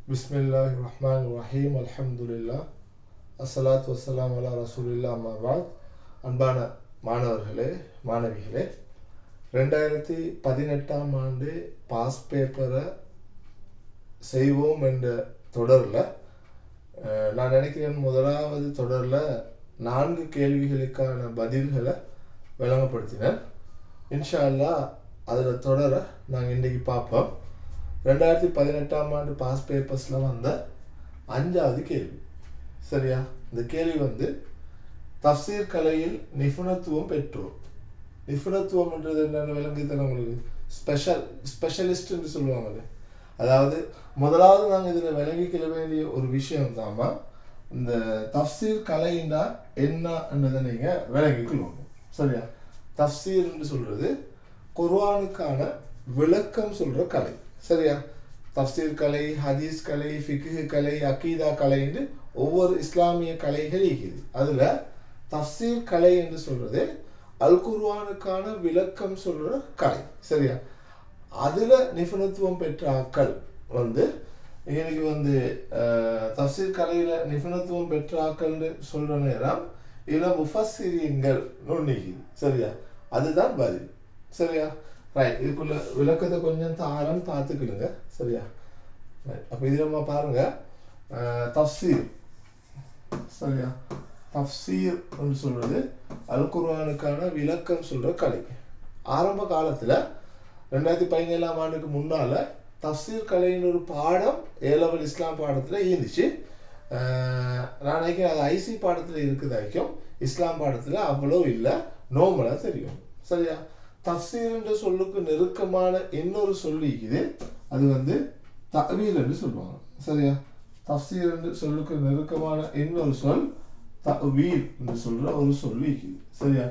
பிஸ்மில்லாஹிர்ரஹ்மானிர்ரஹீம் அல்ஹம்துலில்லாஹ் அஸ்ஸலாத்து வஸ்ஸலாமு அலா ரசூலில்லாஹ் அம்மா பஅத். அன்பான மாணவர்களே மாணவிகளே, 2018 ஆண்டு பாஸ் பேப்பரை செய்வோம் என்ற தொடரில் நான் நினைக்கிறேன் முதலாவது தொடரில் 4 கேள்விகளுக்கான பதில்களை விளங்கப்படுத்தினேன். இன்ஷா அல்லாஹ் அதில் தொடர நாங்கள் இன்றைக்கி பார்ப்போம். 2018 ஆண்டு பாஸ் பேப்பர்ஸில் வந்த 5வது கேள்வி. சரியா? இந்த கேள்வி தஃப்சீர் கலையில் நிபுணத்துவம் பெற்றோர். நிபுணத்துவம்ன்றது என்னென்னு விளங்குது உங்களுக்கு? ஸ்பெஷலிஸ்ட்னு சொல்லுவாங்க. அதாவது முதலாவது நாங்கள் இதில் விளங்கிக்கிற வேண்டிய ஒரு விஷயம் தாம்மா, இந்த தஃப்சீர் கலைன்னா என்னன்றதை நீங்கள் விளங்கிக்கொள்ளுங்க. சரியா? தஃப்சீர்ன்னு சொல்கிறது குர்ஆனுக்கான விளக்கம் சொல்கிற கலை. சரியா? தஃப்சீர் கலை, ஹதீஸ் கலை, ஃபிக்ஹ் கலை, அகீதா கலைன்னு ஒவ்வொரு இஸ்லாமிய கலைகள் இருக்குது. அதில் தஃப்சீர் கலை என்று சொல்கிறது அல் குர்ஆனுக்கான விளக்கம் சொல்கிற கலை. சரியா? அதில் நிபுணத்துவம் பெற்ற ஆக்கள் இன்னைக்கு தஃப்சீர் கலையில் நிபுணத்துவம் பெற்ற ஆக்கள்னு சொல்கிற நேரம் இதில் முஃபஸ்ஸிரீன்கள் நுண்ணிக்குது. சரியா? அதுதான் பதில். சரியா? ரைட். இதுக்குள்ள விளக்கத்தை கொஞ்சம் தாரம் பார்த்துக்கிடுங்க. சரியா? ரைட். அப்போ இது நம்ம பாருங்க, தஃப்சீர். சரியா? தஃப்சீர் என்று சொல்றது அல் குர்ஆனுக்கான விளக்கம் சொல்ற கலை. ஆரம்ப காலத்தில் 2017 ஆண்டுக்கு முன்னால் தஃப்சீர் கலைன்னு ஒரு பாடம் ஏலவல் இஸ்லாம் பாடத்தில் இருந்துச்சு. நான் நினைக்கிறேன் அது ஐசி பாடத்தில் இருக்குதாக்கும், இஸ்லாம் பாடத்தில் அவ்வளோ இல்லை, நோமலாக தெரியும். சரியா? தஃப்சீர் என்ற சொல்லுக்கு நெருக்கமான இன்னொரு சொல்லி இது, அது தஅவீல் என்று சொல்லுவாங்க. சரியா? தஃப்சீர் என்று சொல்லுக்கு நெருக்கமான இன்னொரு சொல் தஅவீல் என்று சொல்ற ஒரு சொல்லி இருக்குது. சரியா?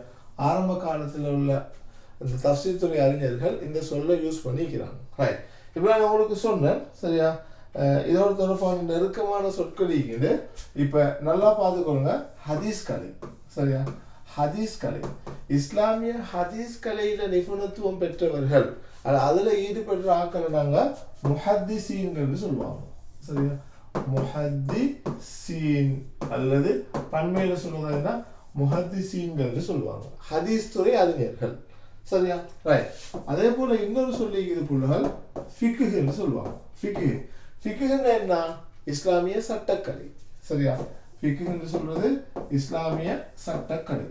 ஆரம்ப காலத்தில் உள்ள இந்த தஃப்சீர் துறை அறிஞர்கள் இந்த சொல்லை யூஸ் பண்ணிக்கிறாங்க. ரைட். இப்போ நான் உங்களுக்கு சொன்னேன். சரியா? இதோட தொடர்பான நெருக்கமான சொற்கள் இருக்குது. இப்போ நல்லா பார்த்துக்கொள்ளுங்க. ஹதீஸ் கலை. சரியா? ஹதீஸ் கலை, இஸ்லாமிய ஹதீஸ் கலையில நிபுணத்துவம் பெற்றவர்கள், அதுல ஈடுபடுற ஆக்களை நாங்க முஹத்திஸீன்கள் சொல்லுவாங்க. சரியா? முஹத்திஸீன் அல்லது பன்மையில சொல்றதுன்னா முஹத்திஸீன்கள் சொல்லுவாங்க, ஹதீஸ் துறை அறிஞர்கள். சரியா? ரைட். அதே போல இன்னொரு சொல்லி இது புள்ளுகள் ஃபிக்ஹ்னு சொல்லுவாங்க. ஃபிக்ஹ்னா என்ன? இஸ்லாமிய சட்டக்கலை. சரியா? ஃபிக்ஹ்னு சொல்றது இஸ்லாமிய சட்டக்கலை.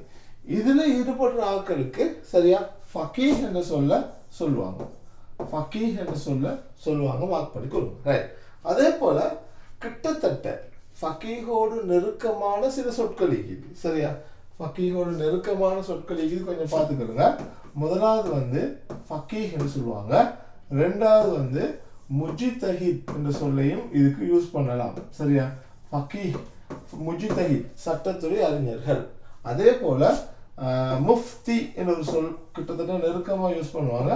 இதுல ஈடுபடுற ஆட்களுக்கு சரியா ஃபகீஹ் என்று சொல்லுவாங்க. ஃபகீஹ் என்று சொல்லுவாங்க. மார்க் பண்ணி கொடுங்க. ரைட். அதே போல கிட்டத்தட்ட ஃபகீஹோடு நெருக்கமான சில சொற்கள் இருக்குது. சரியா? ஃபகீஹோடு நெருக்கமான சொற்கள் இருக்குது, கொஞ்சம் பார்த்துக்கிடுங்க. முதலாவது ஃபகீஹ் என்று சொல்லுவாங்க. ரெண்டாவது முஜ்தஹித் என்ற சொல்லையும் இதுக்கு யூஸ் பண்ணலாம். சரியா? ஃபகீஹ், முஜ்தஹித் சட்டத்துறை அறிஞர்கள். அதே போல முஃப்தி என்ற ஒரு சொல் கிட்டத்தட்ட நெருக்கமாக யூஸ் பண்ணுவாங்க.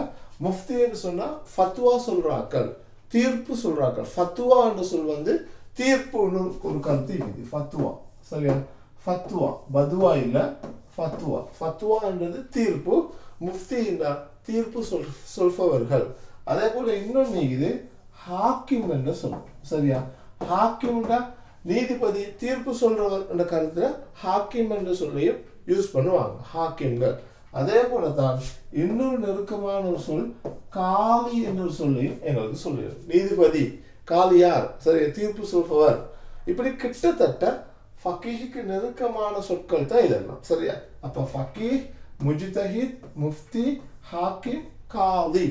முஃப்தி என்று சொன்னா ஃபத்வா சொல்றாக்கள், தீர்ப்பு சொல்றாக்கள். ஃபத்வா என்ற சொல் தீர்ப்பு ஒரு கருத்து இருக்குது. ஃபத்வா. சரியா? ஃபத்வா பதுவா இல்ல, ஃபத்வா. ஃபத்வா என்றது தீர்ப்பு, முஃப்தி தீர்ப்பு சொல்பவர்கள். அதே போல இன்னொன்று இது ஹாக்கிம் என்ற சொல். சரியா? ஹாக்கிம்னா நீதிபதி, தீர்ப்பு சொல்றவர் என்ற கருத்துல ஹாக்கிம் என்ற சொல்லையும் யூஸ் பண்ணுவாங்க, ஹாக்கிம்கள். அதே போலதான் இன்னொரு நெருக்கமான ஒரு சொல் காலி என்ற சொல்லையும் எங்களுக்கு சொல்லிடும். நீதிபதி, காலியார். சரியா? தீர்ப்பு சொல்பவர். இப்படி கிட்டத்தட்ட ஃபகீஹுக்கு நெருக்கமான சொற்கள் தான் இதெல்லாம். சரியா? அப்ப ஃபகீஹ், முஜ்தஹித், முஃப்தி, ஹாக்கிம், காலி.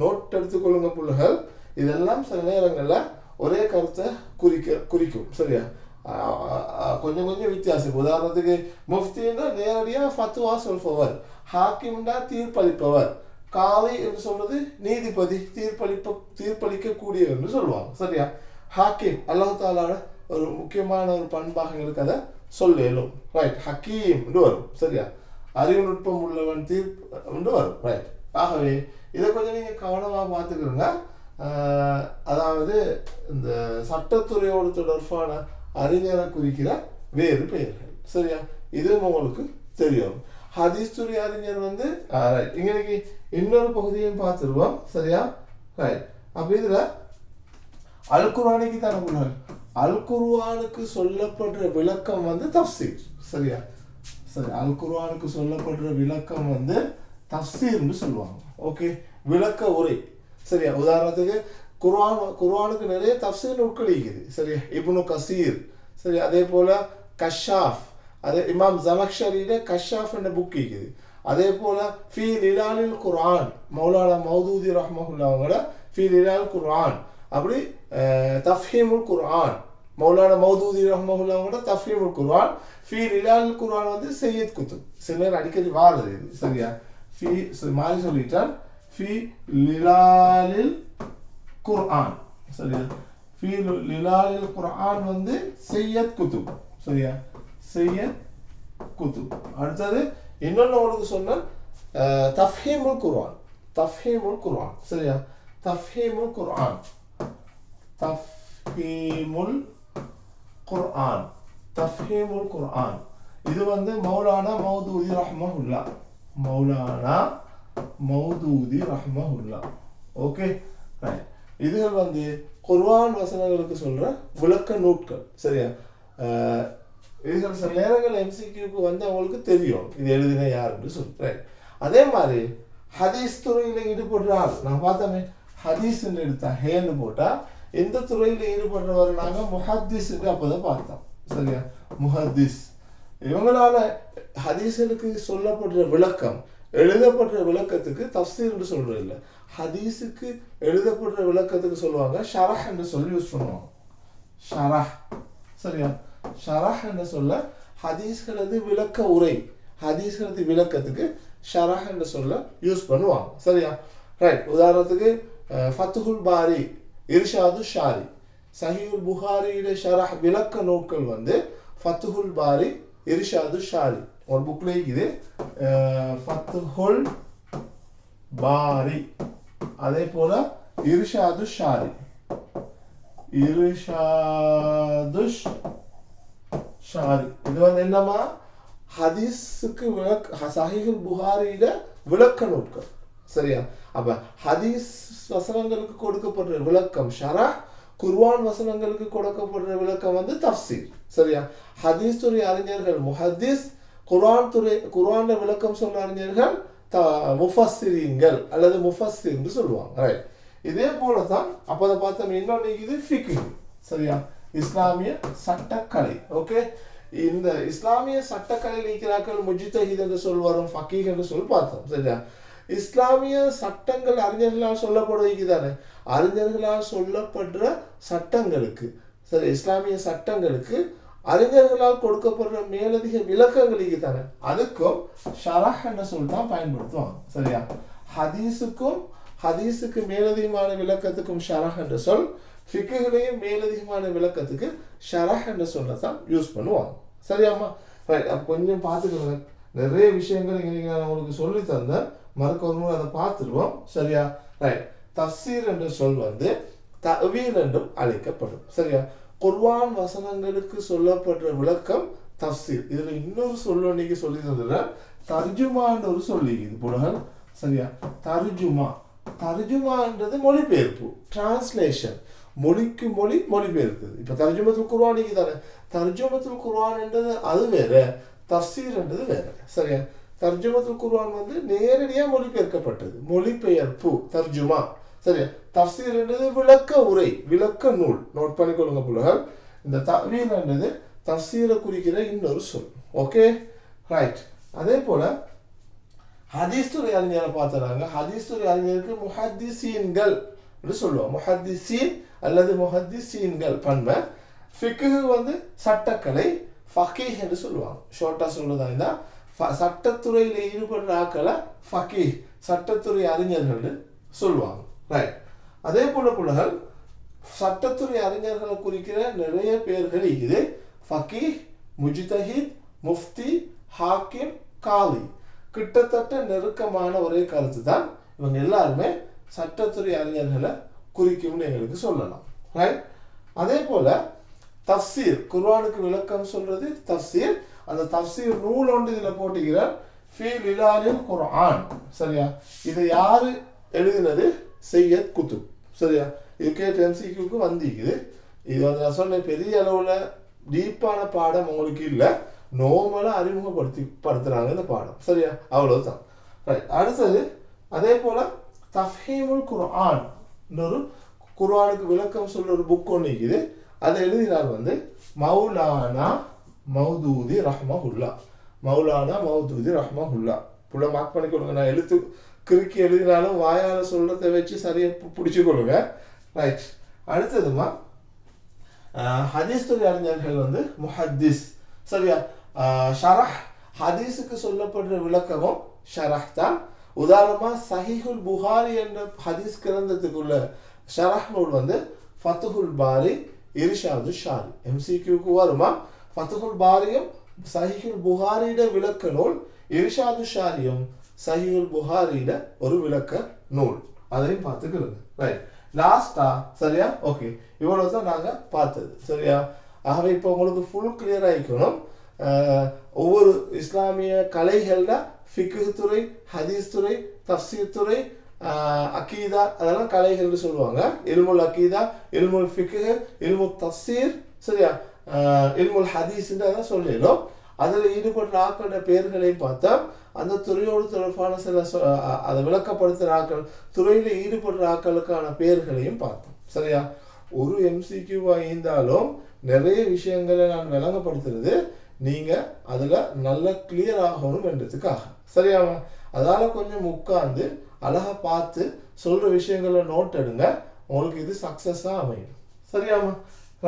நோட் எடுத்துக்கொள்ளுங்க புள்ளுகள். இதெல்லாம் சில நேரங்களில் ஒரே கருத்தை குறிக்கும். சரியா? கொஞ்சம் வித்தியாசம். உதாரணத்துக்கு முஃப்தின்னா நேரடியாக ஃபத்வா சொல்பவர், ஹாக்கிம்னா தீர்ப்பளிப்பவர், காலி என்று சொல்றது நீதிபதி, தீர்ப்பளிக்க கூடியவர் என்று சொல்லுவாங்க. சரியா? ஹாக்கிம் அல்லாஹ் தஆலாவோட ஒரு முக்கியமான ஒரு பண்பாக எங்களுக்கு அதை சொல்லும். ரைட். ஹக்கீம் என்று வரும். சரியா? அறிவு நுட்பம் உள்ளவன் தீர்ப்பு வரும். ரைட். ஆகவே இதை கொஞ்சம் நீங்க கவனமாக பார்த்துக்கிறோங்க. அதாவது இந்த சட்டத்துறையோடு தொடர்பான அறிஞரை குறிக்கிற வேறு பெயர்கள். சரியா? இதுவும் உங்களுக்கு தெரியும். ஹதீஸ் துறை அறிஞர் இன்னைக்கு இன்னொரு பகுதியும் பார்த்துருவோம். சரியா? ரைட். அப்ப இதுல அல் குர்ஆனுக்கு தான புள்ளகள் அல் குர்ஆனுக்கு சொல்லப்படுற விளக்கம் வந்து தஃப்சீர் சரியா சரி அல் குர்ஆனுக்கு சொல்லப்படுற விளக்கம் வந்து தஃப்சீர்னு சொல்லுவாங்க ஓகே விளக்க உரை சரியா உதாரணத்துக்கு குர்ஆனுக்கு நிறைய தஃப்சீர் நூல்கள் இருக்குது சரியா இப்னு கசீர் சரி அதே போல கஷாஃப் அதே இமாம் ஜமக்ஷரியில கஷாஃப் என்ற புக் இருக்குது அதே போல ஃபீ லிலாலில் குர்ஆன் மௌலானா மௌதூதி ரஹ்மஹுல்லாஹ் அவங்களோட ஃபீ லிலால் குர்ஆன் அப்படி தஃஹீமுல் குர்ஆன் மௌலானா மௌதூதி ரஹ்மஹுல்லாஹ் அவங்களோட தஃஹீமுல் குர்ஆன் ஃபீ லிலாலில் குர்ஆன் வந்து சையத் குத்துப் சில நேரம் அடிக்கடி வாருது இது சரியா ஃபீ மாதிரி சொல்லிட்டால் ஃபீ லிலாலில் குர்ஆன் சரியா ஃபீ லிலாலில் குர்ஆன் வந்து சையத் குத்துப் சரியா சையத் குத்துப் அடுத்தது இன்னொன்று உங்களுக்கு சொன்ன தஃஹீமுல் குர்ஆன் சரியா தஃஹீமுல் குர்ஆன் இது வந்து மௌலானா மௌதூதி ரஹ்மஹுல்லாஹ் ஓகே ரைட் இதுகள் வந்து குர்ஆன் வசனங்களுக்கு சொல்ற விளக்க நூட்கள் சரியா இதுகள் சில நேரங்கள் எம்சிக்யூக்கு வந்து அவங்களுக்கு தெரியும் இது எழுதின யாருன்னு சொல்றேன் அதே மாதிரி ஹதீஸ் துறையில ஈடுபடுற ஆள் நான் பார்த்தோமே ஹதீஸ் எடுத்தா ஹேன்னு போட்டா எந்த துறையில ஈடுபடுறவர் நாங்க முஹத்திஸ் அப்பதான் பார்த்தோம் சரியா முஹத்திஸ் இவங்களால ஹதீஸுக்கு சொல்லப்படுற விளக்கம் எழுதப்படுற விளக்கத்துக்கு தஃப்சீர் என்று சொல்றது இல்லை ஹதீஸுக்கு எழுதப்படுற விளக்கத்துக்கு சொல்லுவாங்க ஷரஹ் என்று சொல்லி யூஸ் பண்ணுவாங்க ஷரஹ் சரியா ஷரஹ் என்று சொல்ல ஹதீஸ்களது விளக்க உரை ஹதீஸ்களது விளக்கத்துக்கு ஷரஹ் என்று சொல்ல யூஸ் பண்ணுவாங்க சரியா ரைட் உதாரணத்துக்கு ஃபத்துஹுல் பாரி இர்ஷாது ஷாரி சஹீஹுல் புகாரியில ஷரஹ் விளக்க நூல்கள் வந்து ஃபத்துஹுல் பாரி இர்ஷாது ஷாரி ஒரு புக்ல இருக்குது ஃபத்துஹுல் பாரி அதே போல இர்ஷாது ஷாரி இது வந்து என்னமா ஹதீஸுக்கு சஹீஹுல் புகாரியில விளக்க நூல்கள் சரியா அப்ப ஹதீஸ் வசனங்களுக்கு கொடுக்கப்படுற விளக்கம் ஷரஹ் குர்ஆன் வசனங்களுக்கு கொடுக்கப்படுற விளக்கம் வந்து தஃப்சீர் சரியா ஹதீஸ் துறை அறிஞர்கள் முஹத்திஸ் குர்ஆன்ல விளக்கம் சொல்ல அறிஞர்கள் முஃபஸ்ஸிரீன்கள் அல்லது முஃபஸ்ஸிர் என்று சொல்லுவாங்க ரைட் இதே போலதான் அப்ப அதை பார்த்தோம் இன்னொன்று இது ஃபிக்ஹ் சரியா இஸ்லாமிய சட்டக்கலை ஓகே இந்த இஸ்லாமிய சட்டக்கலையில் இருக்கிறார்கள் முஜ்தஹித் என்று சொல் வரும் ஃபகீஹ் என்று சொல் பார்த்தோம் சரியா இஸ்லாமிய சட்டங்கள் அறிஞர்களால் சொல்லப்படுவது தானே அறிஞர்களால் சொல்லப்படுற சட்டங்களுக்கு சரி இஸ்லாமிய சட்டங்களுக்கு அறிஞர்களால் கொடுக்கப்படுற மேலதிக விளக்கங்களுக்கு தானே அதுக்கும் ஷரஹ் என்ற சொல் தான் பயன்படுத்துவாங்க சரியா ஹதீஸுக்கு மேலதிகமான விளக்கத்துக்கும் ஷரஹ் என்ற சொல் ஃபிக்ஹ்லயும் மேலதிகமான விளக்கத்துக்கு ஷரஹ் என்ற சொல்ல தான் யூஸ் பண்ணுவாங்க சரியாம்மா ரைட் அப்போ கொஞ்சம் பார்த்துக்கோங்க நிறைய விஷயங்கள் இங்கே நான் உங்களுக்கு சொல்லி தந்தேன் மறுக்க ஒரு முறை அதை பார்த்துருவோம் சரியா ரைட் தஃப்சீர் என்ற சொல் வந்து தஅவீல் என்றும் அழைக்கப்படும் சரியா குர்ஆன் வசனங்களுக்கு சொல்லப்படுற விளக்கம் தஃப்சீர் இதுல இன்னொரு சொல்ல இன்னைக்கு சொல்லி தந்துடுறேன் தர்ஜுமான்ற ஒரு சொல்லி இது புலகல் சரியா தர்ஜுமான்றது மொழிபெயர்ப்பு டிரான்ஸ்லேஷன் மொழிக்கு மொழி மொழிபெயர்க்குது இப்ப தர்ஜுமத்துல் குர்ஆனிக்கு தானே தர்ஜுமத்துல் குர்ஆன் என்றது அது வேற தஃப்சீர் என்றது வேற சரியா தர்ஜுமத்துல் குர்ஆன் வந்து நேரடியா மொழிபெயர்க்கப்பட்டது மொழிபெயர்ப்பு தர்ஜுமா சரியா தஃப்சீர் என்றது விளக்க உரை விளக்க நூல் நோட் பண்ணிக்கொள்ளுங்க புலகள் இந்த தஅவீல் என்றது தஃப்சீரை குறிக்கிற இன்னொரு சொல் ஓகே ரைட் அதே போல ஹதீஸ் துறை அறிஞரை பார்த்துறாங்க ஹதீஸ் துறை அறிஞருக்கு முஹத்திஸீன்கள் என்று சொல்லுவாங்க முஹத்திஸீன் அல்லது முஹத்திஸீன்கள் பண்பை ஃபிக்ஹ் வந்து சட்டக்கலை ஃபகீஹ் என்று சொல்லுவாங்க ஷார்ட்டா சொல்றதா இருந்தா சட்டத்துறையில் ஈடுபடுற ஆக்களை ஃபகீஹ் சட்டத்துறை அறிஞர்கள் சொல்லுவாங்க ரைட் அதே போல புலகள் சட்டத்துறை அறிஞர்களை குறிக்கிற நிறைய பேர்கள் இது ஃபகீஹ் முஜ்தஹித் முஃப்தி ஹாக்கிம் காலி கிட்டத்தட்ட நெருக்கமான ஒரே கருத்து தான் இவங்க எல்லாருமே சட்டத்துறை அறிஞர்களை குறிக்கும்னு எங்களுக்கு சொல்லலாம் ரைட் அதே போல தஃப்சீர் குர்ஆனுக்கு விளக்கம் சொல்றது தஃப்சீர் அந்த தஃப்சீர் நூல் ஒன்று இதுல போட்டுக்கிறார் ஃபீ லிலாலில் குர்ஆன் சரியா இது யாரு எழுதினது சையத் குத்துப் சரியா யூகேட் எம்சிக்யூக்கு வந்திக்குது. இது வந்து நான் சொன்ன பெரிய அளவில் டீப்பான பாடம் உங்களுக்கு இல்லை, நார்மலாக அறிமுகப்படுத்துறாங்க இந்த பாடம். சரியா, அவ்வளவுதான். ரைட். அடுத்தது அதே போல தஃஹீமுல் குர்ஆன் ஒரு குர்ஆனுக்கு விளக்கம் சொல்ற ஒரு புக் ஒன்று இருக்குது. அதை எழுதினார் வந்து மௌலானா மௌதூதி ரஹ்மஹுல்லா. மௌலானா மௌதூதி ரஹ்மஹுல்லா. புள்ள மார்க் பண்ணி கொடுங்க. நான் எழுத்து கிறுக்கி எழுதினாலும் வாயால சொல்றதை வச்சு சரியா பிடிச்சு கொள்ளுங்க. ரைட். அடுத்ததுமா ஹதீஸ் துறை அறிஞர்கள் வந்து முஹத்திஸ். சரியா, ஷரஹ் ஹதீஸுக்கு சொல்லப்படுற விளக்கமும் ஷரஹ் தான். உதாரணமா சஹீஹுல் புகாரி என்ற ஹதீஸ் கிரந்தத்துக்குள்ள ஷரஹ் நூல் வந்து ஃபத்துஹுல் பாரி இர்ஷாது ஷாரி. எம்சிக்யூக்கு வருமா? ஃபத்துஹுல் பாரியும் சஹீஹுல் புகாரியிட விளக்க நூல், இர்ஷாது ஷாரியும் சஹீஹுல் புகாரியிட ஒரு விளக்க நூல். அதையும் பார்த்துக்கிடுங்க. ரைட். லாஸ்டா சரியா, ஓகே, இவ்வளவு தான் நாங்க பார்த்தது. சரியா, ஆகவே இப்போ உங்களுக்கு ஃபுல் கிளியர் ஆகிக்கணும். ஒவ்வொரு இஸ்லாமிய கலைகள்ல ஃபிக்ஹ் துறை, ஹதீஸ் துறை, தஃப்சீர் துறை, அகீதா, அதெல்லாம் கலைகள்னு சொல்லுவாங்க. இல்முல் அகீதா, இல்முல் ஃபிக்ஹ், இல்முல் தஃப்சீர், சரியா, இல்முல் ஹதீஸ் அதான் சொல்லிடும். அதில் ஈடுபடுற ஆக்களோட பெயர்களையும் பார்த்தா அந்த துறையோடு தொடர்பான சில அதை விளக்கப்படுத்துகிற ஆக்கள், துறையில் ஈடுபடுற ஆக்களுக்கான பெயர்களையும் பார்த்தோம். சரியா, ஒரு எம்சிக்யூவாக இருந்தாலும் நிறைய விஷயங்களை நான் விளங்கப்படுத்துறது நீங்கள் அதில் நல்லா கிளியர் ஆகணும் என்றதுக்காக. சரியாமா, அதால் கொஞ்சம் உட்காந்து அழகாக பார்த்து சொல்கிற விஷயங்களை நோட் எடுங்க, உங்களுக்கு இது சக்ஸஸாக அமையும். சரியாமா,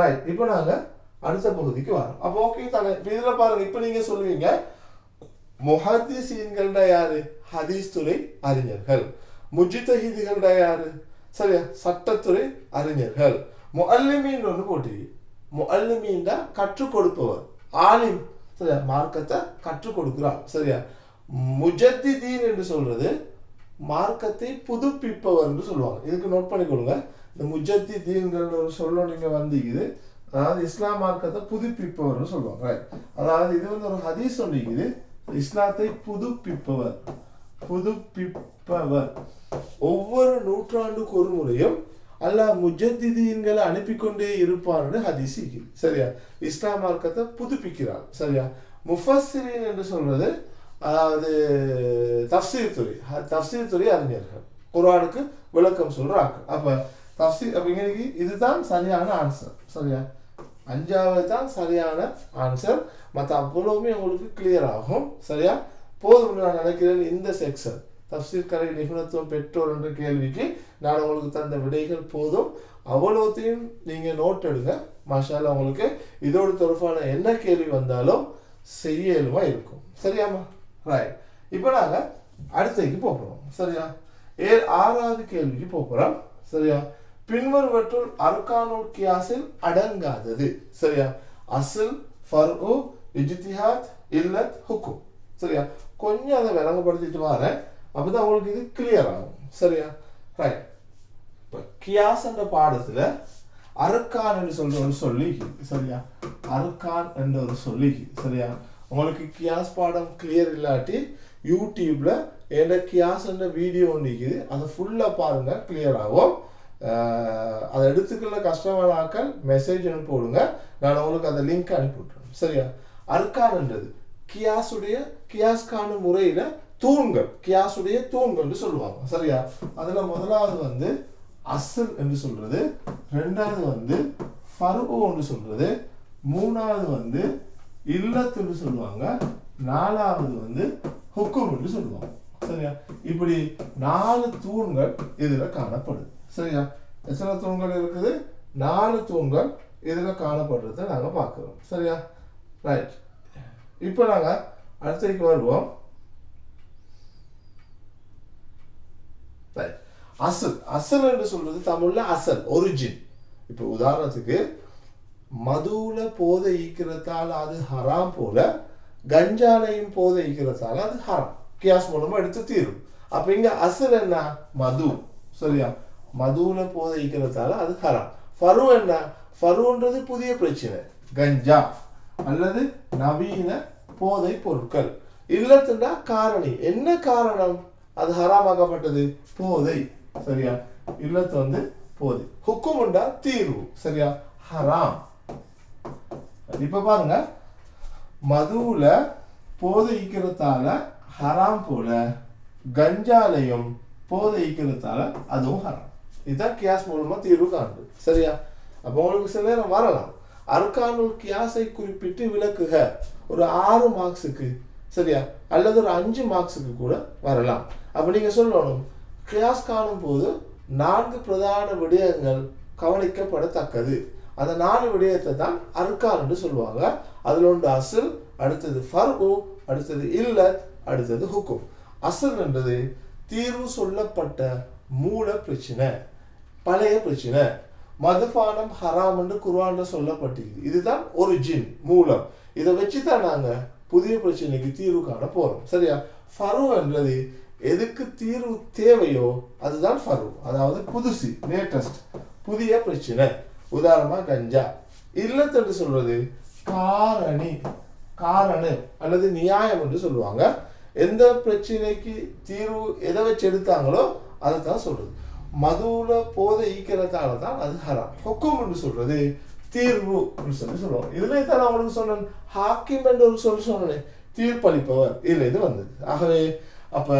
ரைட். இப்போ நாங்கள் அடுத்த பகுதிக்கு வரோம். அப்போ ஓகே தானே. இப்போ இதில் பாருங்க, இப்போ நீங்கள் சொல்லுவீங்க முஹத்திஸீன்கள்டா யாரு? ஹதீஸ் துறை அறிஞர்கள். முஜ்தஹிதுகள்டா யாரு? சரியா, சட்டத்துறை அறிஞர்கள். முஅல்லிமீன் ஒன்று போட்டீங்க. முஅல்லிமீன்டா கற்றுக் கொடுப்பவர், ஆலிம். சரியா, மார்க்கத்தை கற்றுக் கொடுக்கிறார். சரியா, முஜத்திதீன் என்று சொல்றது மார்க்கத்தை புதுப்பிப்பவர் என்று சொல்லுவாங்க. இதுக்கு நோட் பண்ணிக்கொள்ளுங்க. இந்த முஜத்திதீன்கள் ஒரு சொல்ல நீங்க வந்தீங்க, அதாவது இஸ்லாம் மார்க்கத்தை புதுப்பிப்பவர்னு சொல்லுவாங்க. அதாவது இது வந்து ஒரு ஹதீஸ் சொல்லிக்குது, இஸ்லாத்தை புதுப்பிப்பவர். புதுப்பிப்பவர் ஒவ்வொரு நூற்றாண்டுக்கு ஒரு முறையும் அல்லாஹ் முஜத்திதீன்களை அனுப்பிக்கொண்டே இருப்பார்னு ஹதீஸ். சரியா, இஸ்லாம் மார்க்கத்தை புதுப்பிக்கிறார். சரியா, முஃபஸ்ஸிரீன் என்று சொல்றது அதாவது தஃப்சீர் துறை, தஃப்சீர் துறை அறிஞர்கள், குர்ஆனுக்கு விளக்கம் சொல்றாங்க. அப்ப தஃப்சீர் அப்படிங்கிறது இதுதான் சரியான ஆன்சர். சரியா, 5வது தான் சரியான ஆன்சர். மற்ற அவ்வளவுமே உங்களுக்கு கிளியர் ஆகும். சரியா, போதும் நான் நினைக்கிறேன். இந்த செக்ஷன் தஃப்சீர் கலை நிபுணத்துவம் பெற்றோர் என்ற கேள்விக்கு நான் உங்களுக்கு தந்த விடைகள் போதும். அவ்வளோத்தையும் நீங்கள் நோட் எடுங்க. மாஷாஅல்லாஹ், உங்களுக்கு இதோடு தொடர்பான என்ன கேள்வி வந்தாலும் செய்ய இயலுமா இருக்கும். சரியாமா, ரைட். இப்போ நாங்கள் அடுத்ததுக்கு போகிறோம். சரியா, 6வது கேள்விக்கு போகிறோம். சரியா, பின்வருவற்றுள் அர்கானுல் கியாஸில் அடங்காதது. சரியா, அஸ்ல், ஃபர்உ, இஜ்திஹாத், இல்லத், ஹுக்கும். சரியா, கொஞ்சம் அதை விளங்கப்படுத்திட்டு வரேன், அப்பதான் உங்களுக்கு இது கிளியர் ஆகும். சரியா, ரைட். இப்போ கியாஸ் என்ற பாடத்துல அர்கான் என்று சொல்ற ஒரு சொல்லி. சரியா, அர்கான் என்ற ஒரு சொல்லி. சரியா, உங்களுக்கு கியாஸ் பாடம் கிளியர் இல்லாட்டி யூடியூப்ல என்ன கியாஸ் என்ற வீடியோ ஒன்று, அதை ஃபுல்லா பாருங்க, கிளியர் ஆகும். அதை எடுத்துக்கல கஷ்டமான ஆக்கள் மெசேஜ் அனுப்பிவிடுங்க, நான் உங்களுக்கு அந்த லிங்க் அனுப்பிவிட்றேன். சரியா, அர்கான்ன்றது கியாஸ்கான முறையில தூண்கள், கியாசுடைய தூண்கள் சொல்லுவாங்க. சரியா, அதுல முதலாவது வந்து அஸ்ல் என்று சொல்றது, 2வது வந்து ஃபர்உ என்று சொல்றது, 3வது வந்து இல்லத் என்று சொல்லுவாங்க, 4வது வந்து ஹுக்கும் என்று சொல்லுவாங்க. சரியா, இப்படி 4 தூண்கள் இதுல காணப்படுது. சரியா, எத்தனை தூண்கள் இருக்குது? 4 தூண்கள் இதுல காணப்படுறத நாங்க பார்க்கிறோம். சரியா, ரைட். இப்போ நாங்க அடுத்ததுக்கு வருவோம். அசல். அசல் என்று சொல்றது தமிழ்ல அசல், ஒரிஜின். இப்போ உதாரணத்துக்கு மதுல போதை ஈக்கிறதால அது ஹராம் போல கஞ்சாலையும் போதை ஈக்கிறதால அது ஹராம். கியாஸ் மூலமா எடுத்து தீரும். அப்ப இங்க அசல் என்ன? மது. சரியா, மதுல போதை ஈக்கிறதால அது ஹராம். ஃபரு என்ன? ஃபருன்றது புதிய பிரச்சனை, கஞ்சா அல்லது நவீன போதை பொருட்கள். இல்லத்துண்டா காரணி. என்ன காரணம் அது ஹராமாக்கப்பட்டது? போதை. சரியா, இல்லத்து வந்து போதை. ஹுக்கும்ண்டா தீர்வு. சரியா? ஹராம். இப்ப பாருங்க, மதுவுல போதைக்கிறதால ஹராம் போல கஞ்சாலையும் போதைக்கிறதால அதுவும் ஹராம். இதுதான் கியாஸ் மூலமா தீர்வு காணுது. சரியா? அப்போ உங்களுக்கு சில நேரம் வரலாம், அர்கானுல் கியாஸை குறிப்பிட்டு விளக்குக, ஒரு 6 மார்க்ஸுக்கு, சரியா, அல்லது ஒரு 5 மார்க்ஸுக்கு கூட வரலாம். அப்ப நீங்க சொல்லணும், கியாஸ் காணும் போது 4 பிரதான விடயங்கள் கவனிக்கப்படத்தக்கது. அந்த 4 விடயத்தை தான் அர்கான் என்று சொல்லுவாங்க. அதுல ஒன்று அசல், அடுத்தது ஃபர்உ, அடுத்தது இல்லத், அடுத்தது ஹுக்கும். அசல் என்றது தீர்வு சொல்லப்பட்ட மூல பிரச்சனை, பழைய பிரச்சனை. மதுபானம் ஹராம் என்று குர்ஆன்ல சொல்லப்பட்டிருக்கு. இதுதான் ஒரிஜின், மூலம். இதை வச்சுதான் நாங்க புதிய பிரச்சனைக்கு தீர்வு காண போறோம். சரியா? ஃபரு என்றது எதுக்கு தீர்வு தேவையோ அதுதான் ஃபரு, அதாவது புதுசு, லேட்டஸ்ட், புதிய பிரச்சனை. உதாரணமா கஞ்சா. இல்லத் என்று சொல்றது காரணி, காரணம் அல்லது நியாயம் என்று சொல்லுவாங்க. எந்த பிரச்சனைக்கு தீர்வு எதை வச்சு எடுத்தாங்களோ அதை தான் சொல்றது. மதுவுல போதை ஈக்கிறதால தான் அது ஹராம். ஹுக்கும் என்று சொல்றது தீர்வு சொல்லி சொல்லுவாங்க. இதுல தான் நான் உங்களுக்கு சொன்னேன், ஹாக்கிம் என்று ஒரு சொன்னேன், தீர்ப்பளிப்பவர். இல்லை, இது வந்தது. ஆகவே அப்ப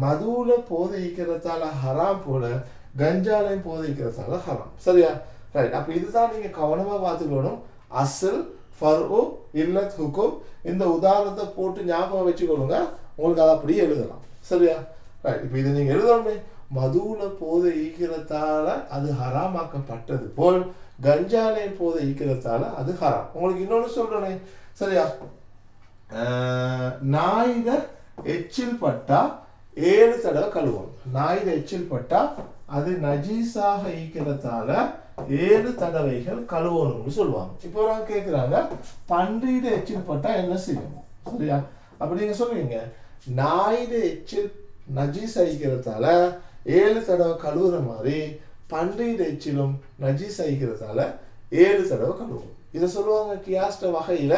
மதுவுல போதை ஈக்கிறதால ஹராம் போல கஞ்சாலையும் போதை ஈக்கிறதால ஹராம். சரியா? ரைட். அப்ப இதுதான் நீங்க கவனமா பார்த்துக்கணும். அசல், ஃபர்உ, இல்லத், ஹுக்கும். இந்த உதாரணத்தை போட்டு ஞாபகம் வச்சுக்கொள்ளுங்க, உங்களுக்கு அதை அப்படியே எழுதலாம். சரியா? ரைட். இப்ப இதை நீங்க எழுதணுமே, மதுவுல போதை ஈக்கிறதால அது ஹராமாக்கப்பட்டது போல் கஞ்சாலையும் போதை ஈக்கிறதால அது ஹராம். உங்களுக்கு இன்னொன்று சொல்றேனே, சரியா? நாயிட எச்சில் பட்டா 7 தடவை கழுவணும். நாயிட எச்சில் பட்டா அது நஜீஸாக ஈக்கிறதால 7 தடவைகள் கழுவணும்னு சொல்லுவாங்க. இப்போ நான் கேட்குறாங்க, பன்றியிட எச்சில் பட்டா என்ன செய்யணும்? சரியா? அப்படி நீங்க சொல்லுவீங்க, நாயிட எச்சில் நஜீஸ் ஆகிக்கிறதால 7 தடவை கழுவுற மாதிரி பன்றியிட எச்சிலும் நஜீஸ் ஆகிக்கிறதால 7 தடவை கழுவும். இதை சொல்லுவாங்க கியாஸ்ட வகையில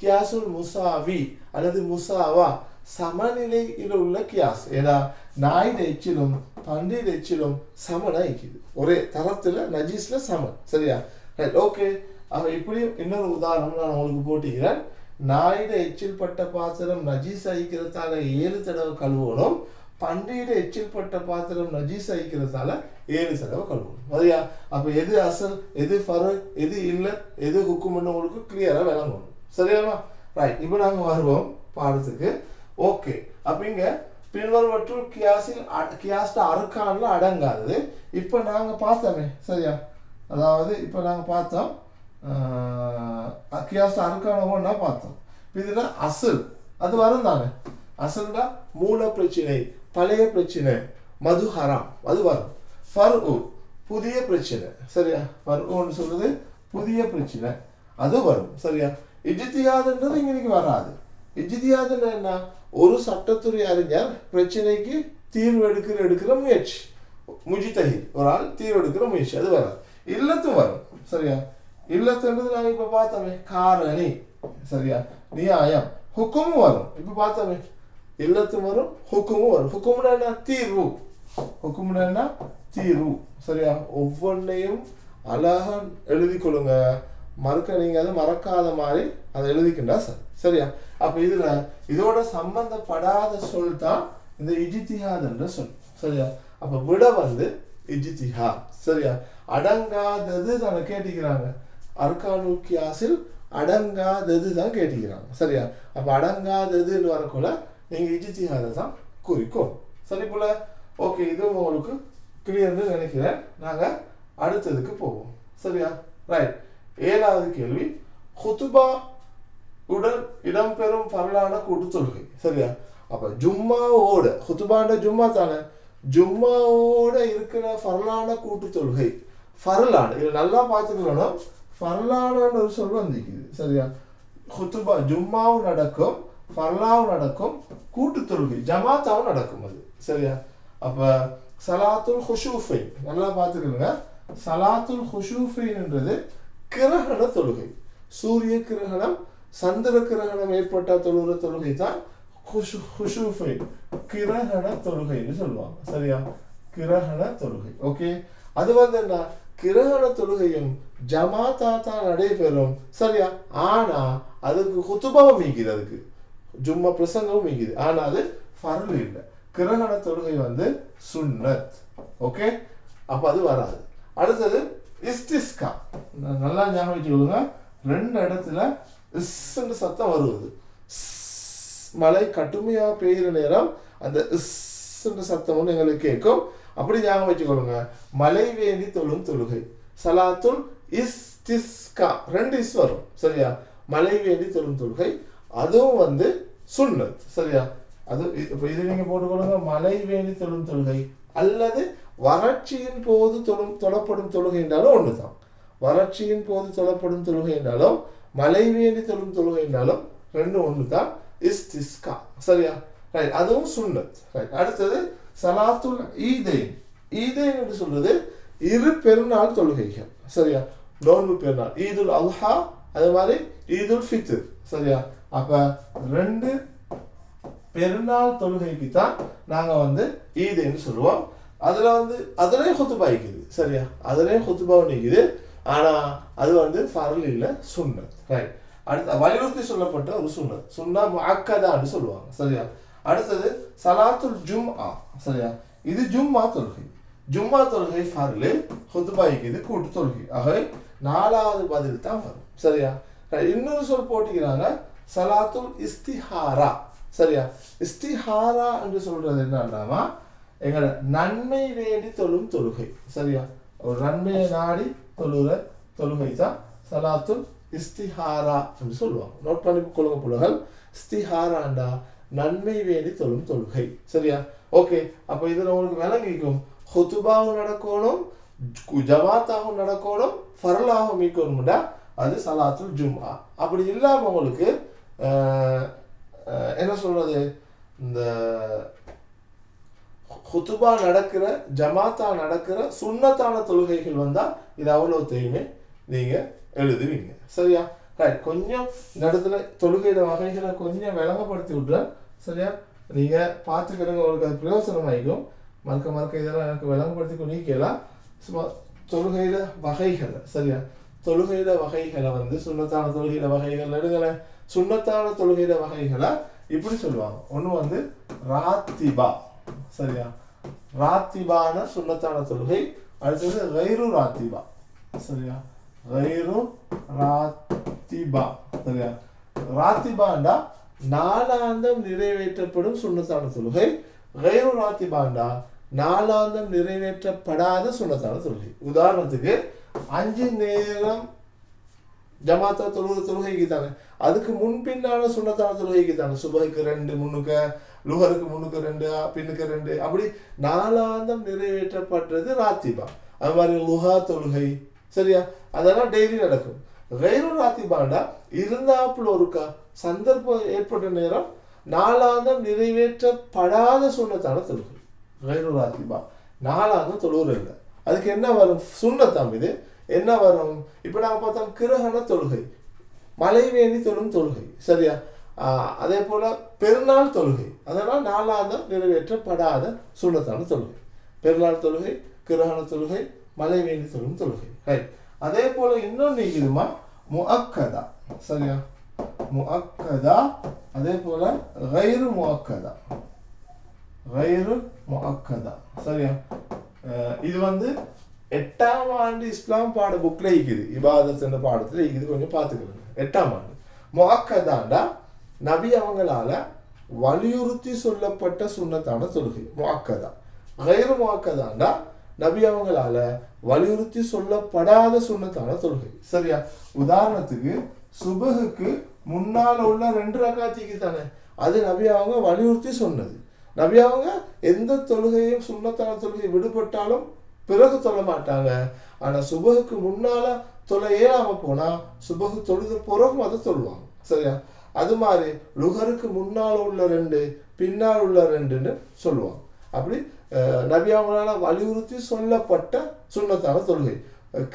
கியாசுல் முசாவி அல்லது முசாவா, சமநிலையில் உள்ள கியாஸ். ஏன்னா நாயிட எச்சிலும் பன்றியிட எச்சிலும் சமனா இருக்குது, ஒரே தரத்துல நஜீஸ்ல சமன். சரியா? ரைட். ஓகே. இப்படி இன்னொரு உதாரணம் நான் உங்களுக்கு போட்டிக்கிறேன். நாயிட எச்சில் பட்ட பாத்திரம் நஜீஸ் ஆகிக்கிறதால 7 தடவை கழுவணும், பன்றியிட எச்சில் பட்ட பாத்திரம் நஜீஸ் ஆகிக்கிறதால 7 தடவை கழுவணும். சரியா? அப்ப எது அசல், எது ஃபரு, எது இல்ல, எது ஹுக்கும்னு உங்களுக்கு கிளியரா விளங்கணும். சரியாமா? ரைட். இப்போ நாங்க வருவோம் பாடத்துக்கு. ஓகே. அப்ப இங்க பின்வருவற்றுள் கியாஸ்ட அர்கான்ல அடங்காதது. இப்ப நாங்க பார்த்தோமே, சரியா? அதாவது இப்ப நாங்க பார்த்தோம் கியாஸ்ட அர்கான ஒண்ணா பார்த்தோம். இதுல அசல் அது வரும் தானே. அசல்டா மூல பிரச்சனை, பழைய பிரச்சனை, மது ஹராம், அது வரும். ஃபர்உ புதிய பிரச்சனை. சரியா? ஃபர்உன்னு சொல்றது புதிய பிரச்சனை, அது வரும். சரியா? இஜ்திஹாத்ன்றது இங்க வராது. இஜ்திஹாத்னா என்ன? ஒரு சட்டத்துறை அறிஞர் பிரச்சனைக்கு தீர்வு எடுக்கிற முயற்சி, முஜ்தஹித், ஒரு ஆள் தீர்வு எடுக்கிற முயற்சி, அது வராது. இல்லத்தும் வரும். சரியா? இல்லத்துன்றது நாங்க இப்ப பார்த்தோமே, காரணி. சரியா? நியாயம். ஹுக்குமும் வரும். இப்ப பார்த்தோமே, இல்லத்தும் வரும், ஹுக்குமும் வரும். ஹுக்கும்னா என்ன? தீர்வு. ஹுக்கும்னா என்ன? தீர்வு. சரியா? ஒவ்வொன்றையும் அழகா எழுதி கொள்ளுங்க. மறக்க நீங்க அதை மறக்காத மாதிரி அதை எழுதிக்கின்றா சார். சரியா? அப்ப இதுல இதோட சம்பந்தப்படாத சொல் தான் இந்த இஜ்திஹாத் என்ற சொல். சரியா? அப்ப விட இஜ்திஹாத். சரியா? அடங்காதது தானே கேட்டிக்கிறாங்க. அர்கானுல் கியாஸில் அடங்காதது தான் கேட்டிக்கிறாங்க. சரியா? அப்ப அடங்காததுன்னு வரக்குள்ள நீங்க இஜ்திஹாதை தான் குறிக்கும். சரி போல. ஓகே. இது உங்களுக்கு கிளியர்னு நினைக்கிறேன். நாங்க அடுத்ததுக்கு போவோம். சரியா? ரைட். 7வது கேள்வி, ஹுதுபா உடன் இடம்பெறும் பரலான கூட்டு தொழுகை. சரியா? அப்ப ஜும்மாவோட, ஹுதுபாண்ட ஜும்மா தானே, ஜும்மாவோட இருக்கிற ஃபர்லான கூட்டு தொழுகை. ஃபர்லான இது நல்லா பார்த்துக்கணும். ஃபர்லான ஒரு சொல் வந்துக்குது. சரியா? ஹுதுபா ஜும்மாவும் நடக்கும், ஃபர்லாவும் நடக்கும், கூட்டு தொழுகை ஜமாத்தாவும் நடக்கும் அது. சரியா? அப்ப சலாத்துல் ஹுஷூஃபை நல்லா பார்த்துக்கணுங்க. சலாத்துல் ஹுஷூஃபைன்ன்றது கிரகண தொழுகை. சூரிய கிரகணம், சந்திர கிரகணம் ஏற்பட்ட தொழுகை தான் ஹுஷூஃபை, கிரகண தொழுகைன்னு சொல்லுவாங்க. சரியா? கிரகண தொழுகை. ஓகே. அது வந்து என்ன, கிரகண தொழுகையும் ஜமாத்தா தான் நடைபெறும். சரியா? ஆனா அதுக்கு குத்துபாவும் மீக்குது, அதுக்கு ஜும்மா பிரசங்கமும் மீக்குது. ஆனா அது ஃபர்ல் இல்லை. கிரகண தொழுகை வந்து சுன்னத். ஓகே, அப்ப அது வராது. அடுத்தது இஸ்திஸ்கா. நல்லா ஞாபகம் வச்சுக்கொள்ளுங்க, 2 இடத்துல இஸ்ன்னு சத்தம் வருவது. மழை கடுமையா பெய்கிற நேரம் அந்த இஸ்ன்ற சத்தம் ஒன்று எங்களுக்கு கேட்கும். அப்படி ஞாபகம் வச்சுக்கொள்ளுங்க. மழை வேண்டி தொழும் தொழுகை சலாத்துல் இஸ்திஸ்கா, 2 இஸ் வரும். சரியா? மழை வேண்டி தொழும் தொழுகை அதுவும் வந்து சுன்னத். சரியா? அது இப்போ இது நீங்க போட்டுக்கொள்ளுங்க, மழை வேண்டி தொழும் தொழுகை அல்லது வறட்சியின் போது தொழப்படும் தொழுகை என்றாலும் ஒண்ணுதான். வறட்சியின் போது தொழப்படும் தொழுகை என்றாலும் மழை வேண்டி தொழும் தொழுகை என்றாலும் 2 ஒன்று தான். இஸ்திஸ்கா. சரியா? ரைட், அதுவும் சுன்னத். ரைட், அடுத்தது சலாத்துல் ஈதைன். ஈதைன் என்று சொல்றது 2 பெருநாள் தொழுகைகள். சரியா? நோன்பு பெருநாள், ஈதுல் அல்ஹா, அதே மாதிரி ஈதுல் ஃபித்ர். சரியா? அப்ப 2 பெருநாள் தொழுகைக்கு தான் நாங்க வந்து ஈதுன்னு சொல்லுவோம். அதுல வந்து அதிலே குத்துபா இருக்குது. சரியா? அதிலே குத்துபாவும் நிற்குது. ஆனா அது வந்து ஃபர்ல் இல்லை, சுன்னத். ரைட், அடுத்த வலியுறுத்தி சொல்லப்பட்ட ஒரு சுன்னத், சுன்னா முஅக்கதான்னு சொல்லுவாங்க. சரியா? அடுத்தது சலாத்துல் ஜும்ஆ. சரியா? இது ஜும்மா தொழுகை. ஜும்மா தொழுகை ஃபர்ல், குத்துபா இருக்குது, கூட்டு தொழுகை. ஆகவே 4வது பதில் தான் வரும். சரியா? இன்னொரு சொல் போட்டிக்கிறாங்க, சலாத்துல் இஸ்திஹாரா. சரியா? இஸ்திஹாரா என்று சொல்றது என்னன்னா, எங்களோட நன்மை வேண்டி தொழும் தொழுகை. சரியா? ஒரு நன்மையை நாடி தொழுகிற தொழுகை தான் சலாத்துல் இஸ்திஹாரா என்று சொல்லுவாங்க. நோட் பண்ணி கொள்ளுங்க புலகள். இஸ்திஹாராண்டா நன்மை வேண்டி தொழும் தொழுகை. சரியா? ஓகே, அப்ப இதுல உங்களுக்கு விளங்கிக்கும், ஹுதுபாவும் நடக்கணும், ஜமாத்தாகவும் நடக்கணும், ஃபர்லாகவும் மீக்கணும்டா அது சலாத்துல் ஜும்ஆ. அப்படி இல்லாம உங்களுக்கு என்ன சொல்றது, இந்த ஹுதுபா நடக்கிற, ஜமாத்தா நடக்கிற சுன்னத்தான தொழுகைகள் வந்தா இது அவ்வளோத்தையுமே நீங்க எழுதுவீங்க. சரியா? ரைட், கொஞ்சம் இந்த இடத்துல தொழுகையில வகைகளை கொஞ்சம் விளங்கப்படுத்தி விட்றேன். சரியா? நீங்க பார்த்துக்கிறவங்க உங்களுக்கு அது பிரயோசனமாயிக்கும். மறக்க இதெல்லாம் எனக்கு விளங்கப்படுத்தி நீக்கலாம். சும்மா தொழுகையில வகைகளை, சரியா, தொழுகையில வகைகளை வந்து சுன்னத்தான தொழுகையில வகைகள் எடுங்கள. சுன்னத்தான தொழுகையில வகைகளை இப்படி சொல்லுவாங்க. ஒன்று வந்து ராத்திபா. சரியா? ராத்திபான சுன்னத்தான தொழுகை. அடுத்தது கைரு ராத்திபா. சரியா? கைரு ராத்திபா. சரியா? ராத்திபாண்டா நாளாந்தம் நிறைவேற்றப்படும் சுன்னத்தான தொழுகை. கைரு ராத்திபாண்டா நாளாந்தம் நிறைவேற்றப்படாத சுன்னத்தான தொழுகை. உதாரணத்துக்கு 5 நேரம் ஜமாத்தா தொழுகைக்கு தானே, அதுக்கு முன்பின்னான சுன்னத்தான தொழுகைக்கு தானே, சுபஹுக்கு 2 முன்னுக்க, லுஹருக்கு முன்னுக்கு 2 பின்னுக்கு 2, அப்படி நாளாந்தம் நிறைவேற்றப்பட்டது ராத்திபா. அது மாதிரி லுஹா தொழுகை. சரியா? அதெல்லாம் டெய்லி நடக்கும். கைரு ராத்திபாண்டா இருந்தாப்புல ஒருக்கா சந்தர்ப்பம் ஏற்பட்ட நேரம் நாளாந்தம் நிறைவேற்றப்படாத சுன்னத்தான தொழுகை. கைரு ராத்திபா நாளாந்தம் தொழுகிற இல்லை. அதுக்கு என்ன வரும்? சுன்னத்தாம். இது என்ன வரும்? இப்போ நாங்கள் பார்த்தோம் கிரகண தொழுகை, மழை வேண்டி தொழும் தொழுகை. சரியா? அதே போல பெருநாள் தொழுகை, அதனால் நாளாந்தம் நிறைவேற்றப்படாத சுன்னத்தான தொழுகை. பெருநாள் தொழுகை, கிரகண தொழுகை, மழை வேண்டி தொழும் தொழுகை. ரைட், அதே போல இன்னொன்று நீக்குதுமா, முஅக்கதா. சரியா? முஅக்கதா. அதே போல கைரு முஅக்கதா. கைரு முஅக்கதா. சரியா? இது வந்து 8ஆம் ஆண்டு இஸ்லாம் பாட புக்ல இருக்குது, இபாதத் என்ற பாடத்துல இருக்குது, கொஞ்சம் பார்த்துக்கிறேங்க. 8ஆம் ஆண்டு முஅக்கதாண்டா நபி அவங்களால வலியுறுத்தி சொல்லப்பட்ட சுன்னத்தான தொழுகை முஅக்கதா. கைரு முஅக்கதாண்டா நபி அவங்களால வலியுறுத்தி சொல்லப்படாத சுன்னத்தான தொழுகை. சரியா? உதாரணத்துக்கு சுபஹுக்கு முன்னால உள்ள 2 ரக்காத்திக்கு தானே, அது நபி அவங்க வலியுறுத்தி சொன்னது. நபி அவங்க எந்த தொழுகையும் சுன்னத்தான தொழுகை விடுபட்டாலும் பிறகு தொழ மாட்டாங்க. ஆனா சுபஹுக்கு முன்னால தொலையே நாம போனா சுபஹு தொழுத பிறகும் அதை தொழுவாங்க. சரியா? அது மாதிரி லுஹருக்கு முன்னால் உள்ள 2 பின்னால் உள்ள 2ன்னு சொல்லுவாங்க. அப்படி நபி அவங்களால வலியுறுத்தி சொல்லப்பட்ட சுன்னத்தான தொழுகை,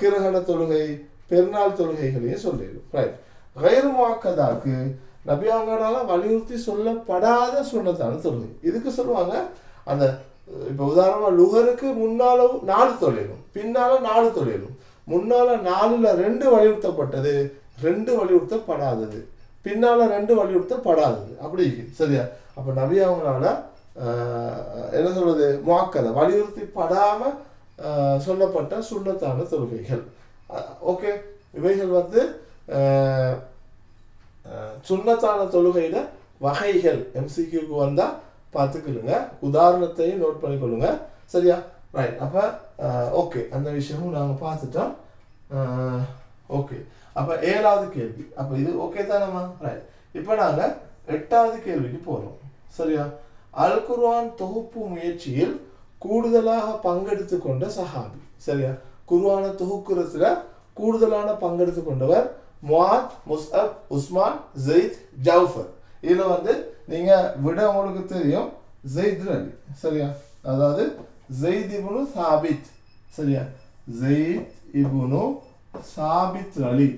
கிரகண தொழுகை, பெருநாள் தொழுகைகளையும் சொல்லிடும். ரைட், கைரு முஅக்கதாக்கு நபி அவங்களால வலியுறுத்தி சொல்லப்படாத சுன்னத்தான தொழுகை. இதுக்கு சொல்லுவாங்க அந்த இப்போ உதாரணமாக லுகருக்கு முன்னால 4 தொழிலும் பின்னால 4 தொழிலும் முன்னால 4ல் 2 வலியுறுத்தப்பட்டது 2 வலியுறுத்தப்படாதது பின்னால 2 வலியுறுத்தப்படாதது அப்படி சரியா. அப்போ நபி அவங்களால என்ன சொல்றது முஅக்கத வலியுறுத்திப்படாமல் சொல்லப்பட்ட சுன்னத்தான தொழுகைகள். ஓகே, இவைகள் சுன்னத்தான தொழுகையில வகைகள். எம்சிக்யூக்கு வந்தால் பார்த்துக்கொள்ளுங்க, உதாரணத்தையும் நோட் பண்ணிக்கொள்ளுங்க சரியா. ரைட், அப்போ ஓகே, அந்த விஷயமும் நாங்கள் பார்த்துட்டோம். ஓகே, அப்போ 7வது கேள்வி. அப்போ இது ஓகே தானம்மா? ரைட், இப்போ நாங்கள் 8வது கேள்விக்கு போகிறோம் சரியா. அல் குர்ஆன் தொகுப்பு முயற்சியில் கூடுதலாக பங்கெடுத்து கொண்ட சஹாபி சரியா. குர்ஆனை தொகுக்கிறதுல கூடுதலான பங்கெடுத்து கொண்டவர் முஆத், முஸ்அப், உஸ்மான், ஜெயித், ஜாஃபர். இதில் நீங்கள் விட உங்களுக்கு தெரியும் ஜெயித் அலி சரியா. அதாவது ஜெயித் இப்னு சாபித் சரியா. ஜெயித் இப்னு சாபித் அலி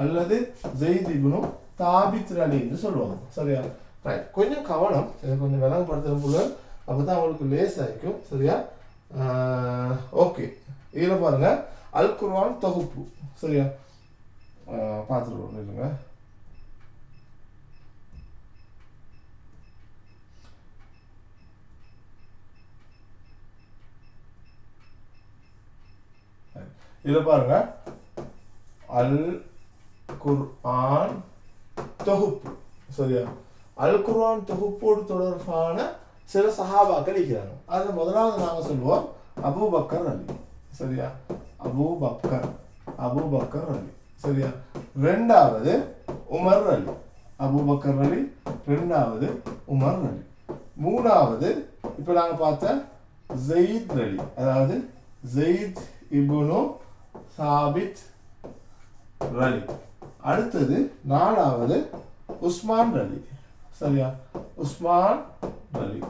அல்லது ஜெயித் இப்னு தாபித் அலி என்று சொல்லுவாங்க சரியா. ரைட், கொஞ்சம் கவனம், இதை கொஞ்சம் விளங்கப்படுத்துகிற போல அப்போ தான் அவங்களுக்கு லேஸ் ஆகிக்கும் சரியா. ஓகே, இதில் பாருங்க அல் குர்ஆன் தொகுப்பு சரியா. பார்த்துருவோம் இல்லைங்க. இதில் பாருங்க அல் குர்ஆன் தொகுப்பு சரியா. அல் குர்ஆன் தொகுப்போடு தொடர்பான சில சஹாபாக்கள் இருக்கிறாங்க. அதில் முதலாவது நாங்கள் சொல்லுவோம் அபூபக்கர் அலி சரியா. அபூபக்கர் அலி சரியா. 2வது உமர் அலி. அபூபக்கர் அலி 2வது உமர் அலி. 3வது இப்போ நாங்கள் பார்த்த ஜெயித் அலி, அதாவது ஜெயித் இப்னு சாபித் அலி. அடுத்தது 4வது உஸ்மான் அலி சரியா. உஸ்மான் அலி.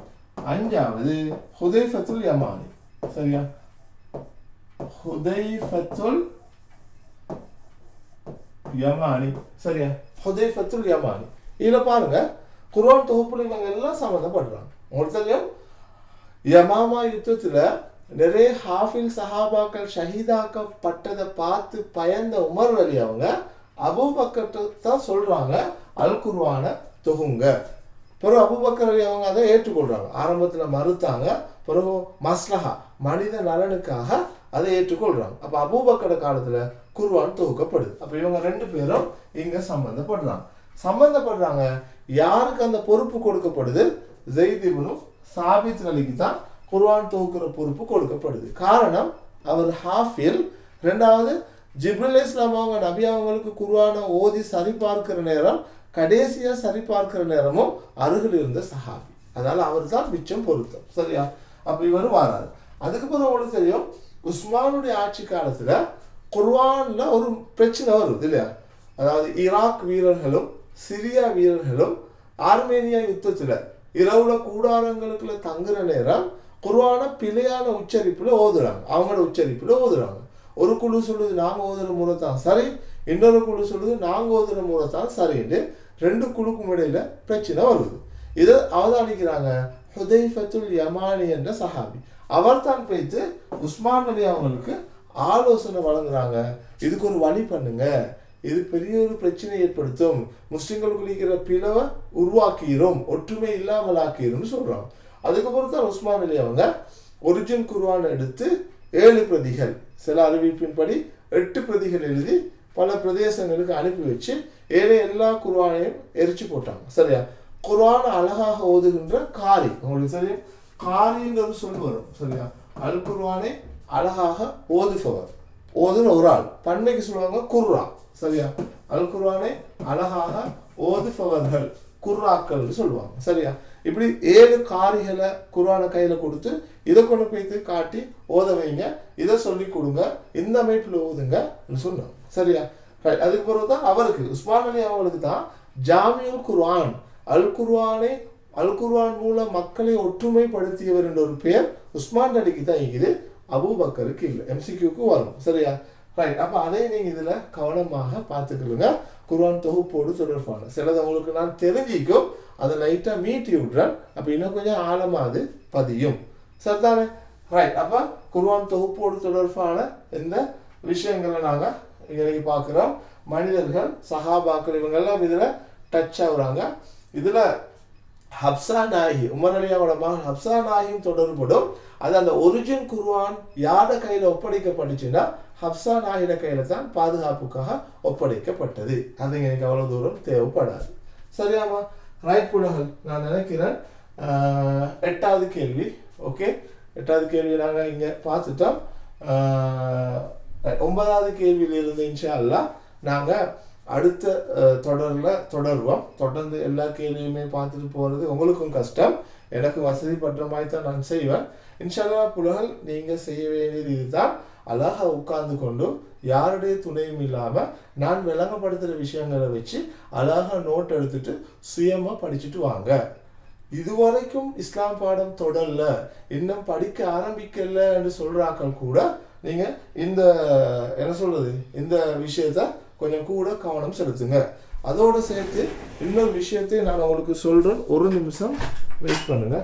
5வது ஹுதைஃபத்துல் யமானி சரியா. ஹுதைஃபத்துல் யமானி சரியா. ஹுதைஃபத்துல் யமானி. இதில் பாருங்க குர்ஆன் தொகுப்புல இவங்க எல்லாம் சம்மந்தப்படுறாங்க. உங்களுக்கு தெரியும் யமாமா யுத்தத்தில் நிறைய ஹாஃபில் சஹாபாக்கள் ஷஹீதாக்கப்பட்டதை பார்த்து பயந்த உமர் அலி அவங்க அபூபக்கர் தான் சொல்றாங்க அல் குர்ஆனை தொகுங்க. பிறகு அபூபக்கர் அலி அவங்க அதை ஏற்றுக்கொள்றாங்க. ஆரம்பத்தில் மறுத்தாங்க, பிறகு மஸ்லஹா மனித நலனுக்காக அதை ஏற்றுக்கொள்றாங்க. அப்போ அபூபக்கர் காலத்தில் குர்ஆன் தொகுக்கப்படுது. அப்போ இவங்க 2 பேரும் இங்கே சம்பந்தப்படுறாங்க. யாருக்கு அந்த பொறுப்பு கொடுக்கப்படுது? ஜெயித் இப்னு சாபித் அலிக்கு தான் குர்ஆன் தொகுக்கிற பொறுப்பு கொடுக்கப்படுது. காரணம் அவர் ஹாஃபில். 2வது ஜிப்ரீல் அலைஹிஸ்ஸலாம் அவங்க நபி அவங்களுக்கு குர்ஆனை ஓதி சரிபார்க்கிற நேரம், கடைசியாக சரிபார்க்கிற நேரமும் அருகில் இருந்த சஹாபி. அதனால அவர் தான் மிச்சம் பொருத்தம் சரியா. அப்போ இவர் வராது. அதுக்கப்புறம் உங்களுக்கு தெரியும் உஸ்மானுடைய ஆட்சி காலத்தில் குர்ஆன்ல ஒரு பிரச்சனை வருது இல்லையா. அதாவது ஈராக் வீரர்களும் சிரியா வீரர்களும் ஆர்மேனியா யுத்தத்தில் இரவுல கூடாரங்களுக்குள்ள தங்குற நேரம் குர்ஆனை பிழையான உச்சரிப்பில் ஓதுறாங்க. அவங்களோட உச்சரிப்பில் ஓதுறாங்க. ஒரு குழு சொல்லுது நாங்கள் ஓதுற முறை தான் சரி, இன்னொரு குழு சொல்லுது நாங்கள் ஓதுற முறை தான் சரின்னு 2 குழுக்கும் இடையில பிரச்சனை வருது. இதை அவதானிக்கிறாங்க ஹுதைஃபத்துல் யமானி என்ற சஹாபி. அவர் தான் போய்த்து உஸ்மான் அலி அவங்களுக்கு ஆலோசனை வழங்குறாங்க. இதுக்கு ஒரு வழி பண்ணுங்க, இது பெரிய ஒரு பிரச்சனை ஏற்படுத்தும், முஸ்லிம்களுக்கு இருக்கிற பிளவை உருவாக்கிரும், ஒற்றுமை இல்லாமல் ஆக்கிரும்னு சொல்றாங்க. அதுக்கப்புறம் தான் உஸ்மான் அலி அவங்க ஒரிஜினல் குர்ஆனை எடுத்து 7 பிரதிகள், சில அறிவிப்பின்படி 8 பிரதிகள் எழுதி பல பிரதேசங்களுக்கு அனுப்பி வச்சு எல்லா குர்ஆனையும் எரிச்சு போட்டாங்க சரியா. குர்ஆன் அழகாக ஓதுகின்ற காரி, உங்களுக்கு தெரியும் காரின்ற ஒரு சொல் வரும் சரியா. அல் குர்ஆனை அழகாக ஓதுபவர், ஓதுன ஒரு ஆள், பன்மைக்கு சொல்லுவாங்க குர்ரா சரியா. அல் குர்ஆனை அழகாக ஓதுபவர்கள் குர்ராக்கள் சொல்லுவாங்க சரியா. இப்படி 7 காரிகளை குர்ஆனை கையில கொடுத்து இதை கொண்டு போய்த்து காட்டி ஓத வைங்க, இதை சொல்லி கொடுங்க, இந்த அமைப்பில் ஓதுங்க சொன்னாங்க சரியா. அதுக்கு பிறகு தான் அவருக்கு உஸ்மான் அலி அவங்களுக்கு தான் ஜாமியுல் குர்ஆன், அல் குர்ஆன் மூலம் மக்களை ஒற்றுமைப்படுத்தியவர் என்ற ஒரு பெயர் உஸ்மான் அலிக்கு தான் இருக்குது, அபூபக்கருக்கு இல்லை. எம்சிக்யூக்கு வரும் சரியா. ரைட், அப்போ அதை நீங்கள் இதில் கவனமாக பார்த்துக்கலுங்க. குர்ஆன் தொகுப்போடு தொடர்பான சிலது உங்களுக்கு நான் தெரிஞ்சிக்கும், அதை லைட்டாக மீட்டி விட்றேன். அப்போ இன்னும் கொஞ்சம் ஆழமாக அது பதியும் சரிதானே? ரைட். அப்போ குர்ஆன் தொகுப்போடு தொடர்பான இந்த விஷயங்களை நாங்கள் இன்னைக்கு பார்க்குறோம். மனிதர்கள், சஹாபாக்கள் இவங்கெல்லாம் இதில் டச் ஆகுறாங்க. இதில் ஹப்சா நாயகி, உமர் அலியாவோட மகன் ஹப்சா நாயகியும் தொடர்படும். அது அந்த ஒரிஜின் குர்ஆன் யார கையில் ஒப்படைக்கப்பட்டுச்சுன்னா ஹப்சா நாயிட கையில் தான் பாதுகாப்புக்காக ஒப்படைக்கப்பட்டது. அது எனக்கு அவ்வளோ தூரம் தேவைப்படாது. சரியாமா? ரைட் புலகள். நான் நினைக்கிறேன் 8வது கேள்வி. ஓகே, 8வது கேள்வி நாங்கள் இங்கே பார்த்துட்டோம். 9வது கேள்வியிலிருந்து இன்ஷா அல்லாஹ் நாங்கள் அடுத்த தொடர்வோம். தொடர்ந்து எல்லா கேள்வியுமே பார்த்துட்டு போகிறது உங்களுக்கும் கஷ்டம், எனக்கு வசதி பற்ற மாதிரி தான் நான் செய்வேன். இன்ஷா அல்லாஹ் புலகள் நீங்கள் செய்ய வேண்டியது இதுதான். அழகா உட்கார்ந்து கொண்டு யாருடைய துணையும் இல்லாமல் நான் விளங்கப்படுத்துகிற விஷயங்களை வச்சு அழகா நோட் எடுத்துட்டு சுயமாக படிச்சுட்டு வாங்க. இதுவரைக்கும் இஸ்லாம் பாடம் தொடரல, இன்னும் படிக்க ஆரம்பிக்கல என்று சொல்றாக்கள் கூட நீங்க இந்த என்ன சொல்றது இந்த விஷயத்த கொஞ்சம் கூட கவனம் செலுத்துங்க. அதோடு சேர்த்து இன்னொரு விஷயத்தை நான் உங்களுக்கு சொல்றேன். ஒரு நிமிஷம் வெயிட் பண்ணுங்க.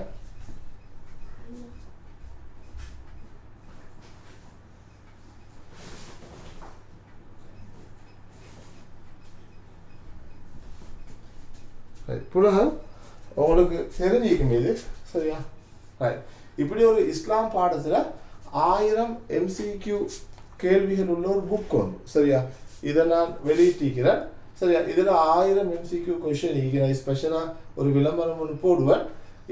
புலகள் உங்களுக்கு தெரிஞ்சிக்கும் இது. சரியா? ரைட். இப்படி ஒரு இஸ்லாம் பாடத்தில் 1000 MCQ கேள்விகள் உள்ள ஒரு புக் ஒன்று. சரியா? இதை நான் வெளியிட்டிருக்கிறேன். சரியா? இதில் 1000 MCQ கொஷின் இருக்கிறேன். ஸ்பெஷலாக ஒரு விளம்பரம் ஒன்று போடுவேன்.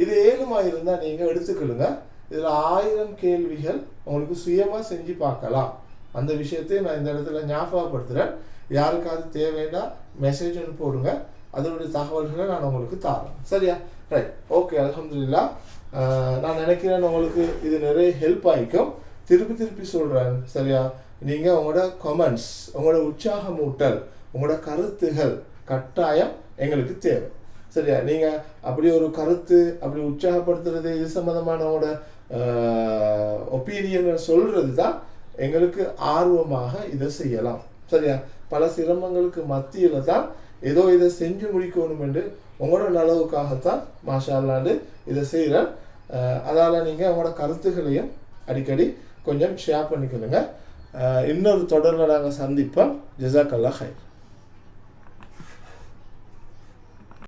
இது 7 இருந்தால் நீங்கள் எடுத்துக்கொள்ளுங்க. இதில் 1000 கேள்விகள் உங்களுக்கு சுயமாக செஞ்சு பார்க்கலாம். அந்த விஷயத்தை நான் இந்த இடத்துல ஞாபகப்படுத்துகிறேன். யாருக்காவது தேவைன்னா மெசேஜ் ஒன்று போடுங்க, அதனுடைய தகவல்களை நான் உங்களுக்கு தரேன். சரியா? ரைட். ஓகே, அல்ஹம்துலில்லாஹ். நான் நினைக்கிறேன் உங்களுக்கு இது நிறைய ஹெல்ப் ஆகிக்கும். திருப்பி சொல்கிறேன். சரியா? நீங்கள் உங்களோட கமெண்ட்ஸ், உங்களோட உற்சாகமூட்டல், உங்களோட கருத்துகள் கட்டாயம் எங்களுக்கு தேவை. சரியா? நீங்கள் அப்படி ஒரு கருத்து அப்படி உற்சாகப்படுத்துறது, இது சம்மந்தமான உங்களோட ஒப்பீனியனை சொல்கிறது தான் எங்களுக்கு ஆர்வமாக இதை செய்யலாம். சரியா? பல சிரமங்களுக்கு மத்தியில் தான் ஏதோ இதை செஞ்சு முடிக்கணும் என்று உங்களோட நலவுக்காகத்தான் மாஷா அல்லாஹ் இதை செய்கிறேன். அதால் நீங்கள் உங்களோட கருத்துக்களையும் அடிக்கடி கொஞ்சம் ஷேர் பண்ணிக்கொள்ளுங்க. இன்னொரு தொடரில் நாங்கள் சந்திப்போம். ஜஸாக்கல்லாஹ் ஹைர்.